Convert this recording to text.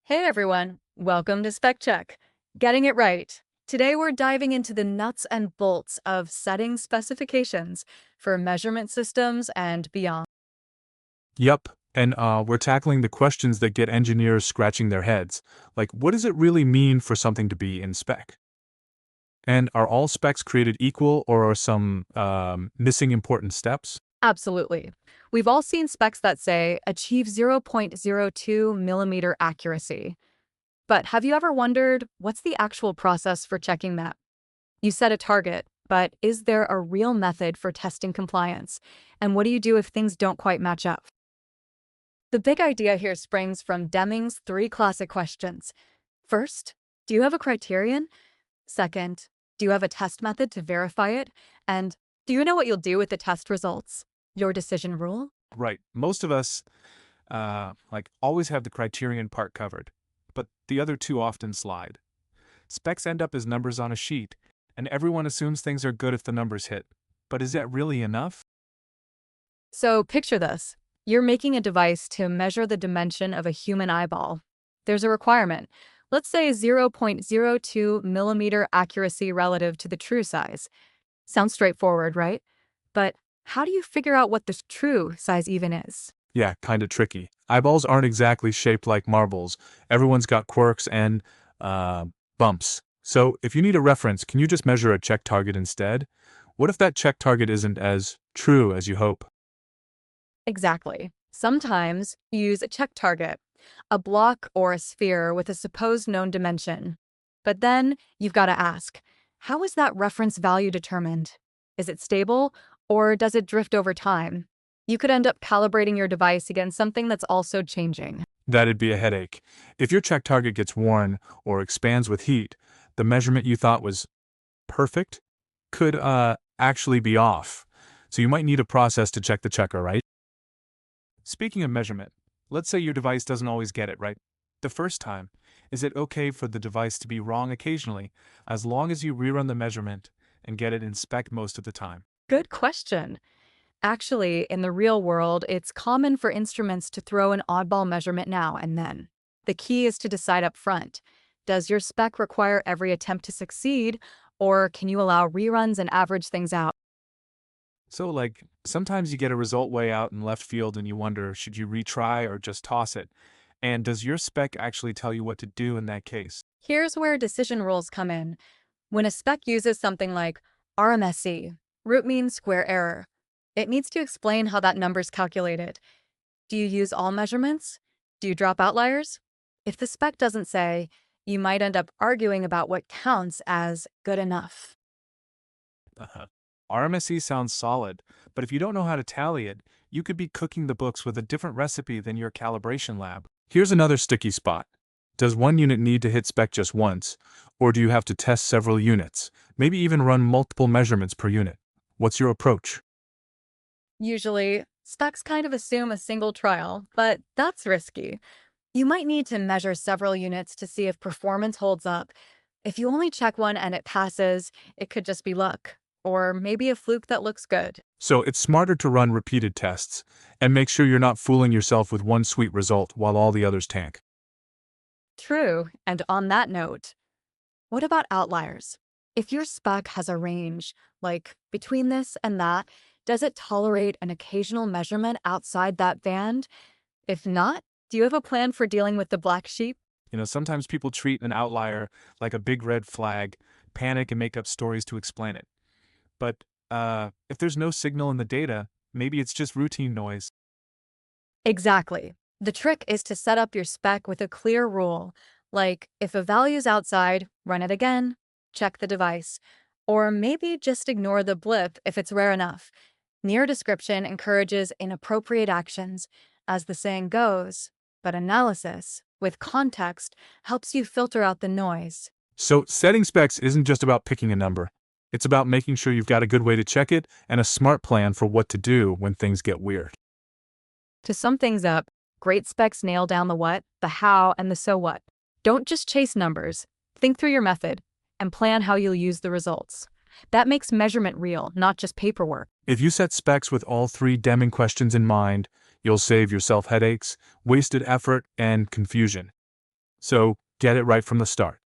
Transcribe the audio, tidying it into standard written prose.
Hey everyone, welcome to Spec Check. Getting it right. Today we're diving into the nuts and bolts of setting specifications for measurement systems and beyond. Yep, and we're tackling the questions that get engineers scratching their heads. Like, what does it really mean for something to be in spec? And are all specs created equal, or are some missing important steps? Absolutely. We've all seen specs that say achieve 0.02 millimeter accuracy. But have you ever wondered what's the actual process for checking that? You set a target, but is there a real method for testing compliance? And what do you do if things don't quite match up? The big idea here springs from Deming's three classic questions. First, do you have a criterion? Second, do you have a test method to verify it? And do you know what you'll do with the test results? Your decision rule? Right. Most of us, always have the criterion part covered, but the other two often slide. Specs end up as numbers on a sheet, and everyone assumes things are good if the numbers hit. But is that really enough? So picture this. You're making a device to measure the dimension of a human eyeball. There's a requirement. Let's say 0.02 millimeter accuracy relative to the true size. Sounds straightforward, right? But how do you figure out what the true size even is? Yeah, kinda tricky. Eyeballs aren't exactly shaped like marbles. Everyone's got quirks and, bumps. So, if you need a reference, can you just measure a check target instead? What if that check target isn't as true as you hope? Exactly. Sometimes you use a check target, a block or a sphere with a supposed known dimension. But then you've got to ask, how is that reference value determined? Is it stable or does it drift over time? You could end up calibrating your device against something that's also changing. That'd be a headache. If your check target gets worn or expands with heat, the measurement you thought was perfect could, actually be off. So you might need a process to check the checker, right? Speaking of measurement, let's say your device doesn't always get it right the first time. Is it okay for the device to be wrong occasionally, as long as you rerun the measurement and get it in spec most of the time? Good question. Actually, in the real world, it's common for instruments to throw an oddball measurement now and then. The key is to decide up front. Does your spec require every attempt to succeed, or can you allow reruns and average things out? So, sometimes you get a result way out in left field and you wonder, should you retry or just toss it? And does your spec actually tell you what to do in that case? Here's where decision rules come in. When a spec uses something like RMSE, root mean square error, it needs to explain how that number's calculated. Do you use all measurements? Do you drop outliers? If the spec doesn't say, you might end up arguing about what counts as good enough. Uh-huh. RMSE sounds solid, but if you don't know how to tally it, you could be cooking the books with a different recipe than your calibration lab. Here's another sticky spot. Does one unit need to hit spec just once, or do you have to test several units, maybe even run multiple measurements per unit? What's your approach? Usually, specs kind of assume a single trial, but that's risky. You might need to measure several units to see if performance holds up. If you only check one and it passes, it could just be luck, or maybe a fluke that looks good. So it's smarter to run repeated tests, and make sure you're not fooling yourself with one sweet result while all the others tank. True, and on that note, what about outliers? If your spec has a range, like between this and that, does it tolerate an occasional measurement outside that band? If not, do you have a plan for dealing with the black sheep? Sometimes people treat an outlier like a big red flag, panic, and make up stories to explain it. But if there's no signal in the data, maybe it's just routine noise. Exactly. The trick is to set up your spec with a clear rule, like if a value's outside, run it again, check the device, or maybe just ignore the blip if it's rare enough. Near description encourages inappropriate actions, as the saying goes, but analysis, with context, helps you filter out the noise. So setting specs isn't just about picking a number. It's about making sure you've got a good way to check it and a smart plan for what to do when things get weird. To sum things up, great specs nail down the what, the how, and the so what. Don't just chase numbers. Think through your method and plan how you'll use the results. That makes measurement real, not just paperwork. If you set specs with all three Deming questions in mind, you'll save yourself headaches, wasted effort, and confusion. So, get it right from the start.